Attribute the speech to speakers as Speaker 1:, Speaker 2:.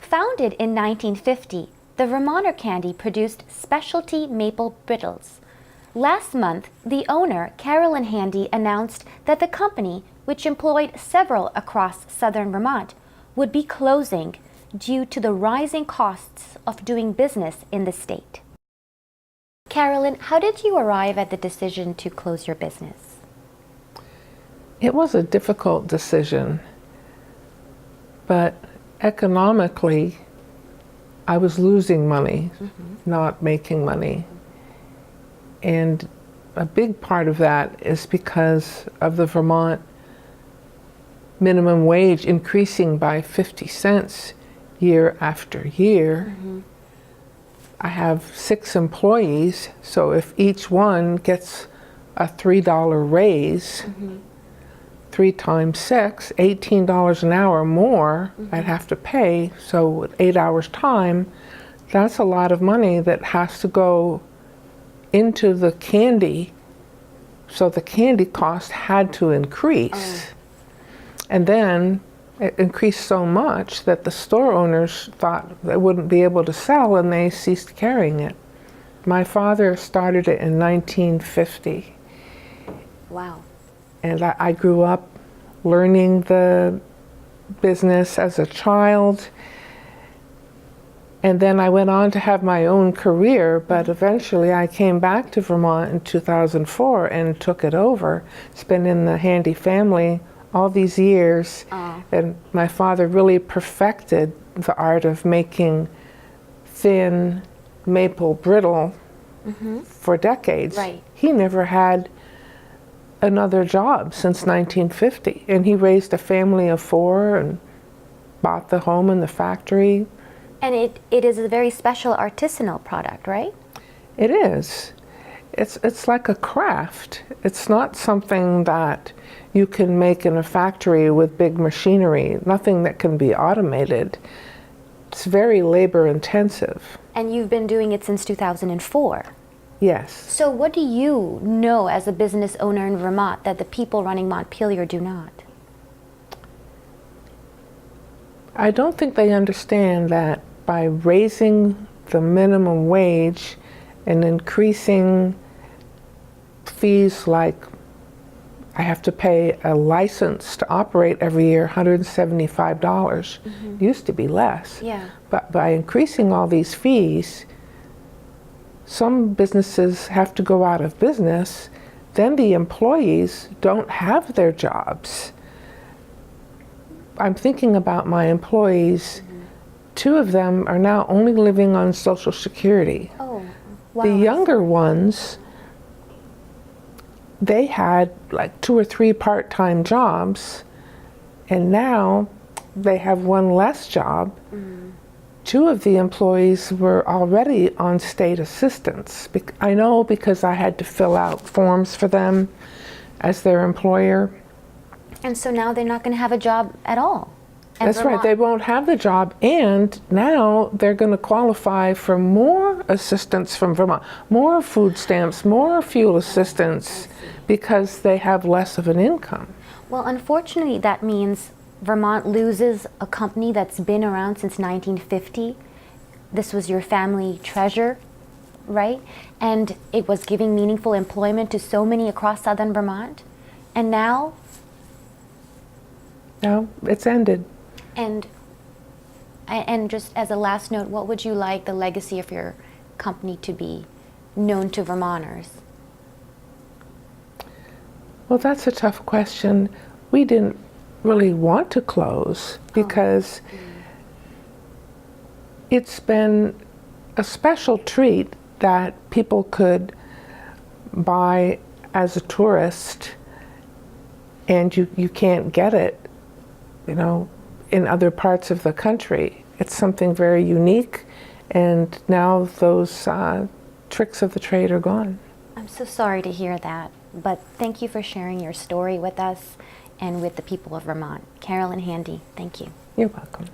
Speaker 1: Founded in 1950, the Vermonter candy produced specialty maple brittles. Last month, the owner, Carolyn Handy, announced that the company, which employed several across southern Vermont, would be closing due to the rising costs of doing business in the state. Carolyn, how did you arrive at the decision to close your business?
Speaker 2: It was a difficult decision, but economically, I was losing money, not making money. And a big part of that is because of the Vermont minimum wage increasing by 50 cents year after year. I have 6 employees, so if each one gets a $3 raise, 3 times 6, $18 an hour more I'd have to pay. So with 8 hours time, that's a lot of money that has to go into the candy. So the candy cost had to increase. And then it increased so much that the store owners thought they wouldn't be able to sell, and they ceased carrying it. My father started it in 1950.
Speaker 1: Wow.
Speaker 2: And I grew up learning the business as a child. And then I went on to have my own career, but eventually I came back to Vermont in 2004 and took it over. It's been in the Handy family all these years. And my father really perfected the art of making thin maple brittle for decades.
Speaker 1: Right.
Speaker 2: He never had another job since 1950, and he raised a family of 4 and bought the home and the factory.
Speaker 1: And it is a very special artisanal product, right?
Speaker 2: It is. It's like a craft. It's not something that you can make in a factory with big machinery, nothing that can be automated. It's very labor intensive.
Speaker 1: And you've been doing it since 2004.
Speaker 2: Yes.
Speaker 1: So what do you know as a business owner in Vermont that the people running Montpelier do not?
Speaker 2: I don't think they understand that by raising the minimum wage and increasing fees, like I have to pay a license to operate every year, $175. Used to be less.
Speaker 1: Yeah.
Speaker 2: But by increasing all these fees, some businesses have to go out of business. Then the employees don't have their jobs. I'm thinking about my employees. 2 of them are now only living on Social Security.
Speaker 1: Oh, wow.
Speaker 2: The younger ones, they had like 2 or 3 part-time jobs, and now they have 1 less job. 2 of the employees were already on state assistance. I know because I had to fill out forms for them as their employer.
Speaker 1: And so now they're not going to have a job at all. And
Speaker 2: That's right, they won't have the job, and now they're going to qualify for more assistance from Vermont, more food stamps, more fuel assistance, because they have less of an income.
Speaker 1: Well, unfortunately, that means Vermont loses a company that's been around since 1950. This was your family treasure, right? And it was giving meaningful employment to so many across southern Vermont. And now?
Speaker 2: No, it's ended.
Speaker 1: And just as a last note, what would you like the legacy of your company to be known to Vermonters?
Speaker 2: Well, that's a tough question. We didn't really want to close because it's been a special treat that people could buy as a tourist, and you can't get it, you know, in other parts of the country. It's something very unique, and now those tricks of the trade are gone.
Speaker 1: I'm so sorry to hear that, but thank you for sharing your story with us and with the people of Vermont. Carolyn Handy, thank you.
Speaker 2: You're welcome.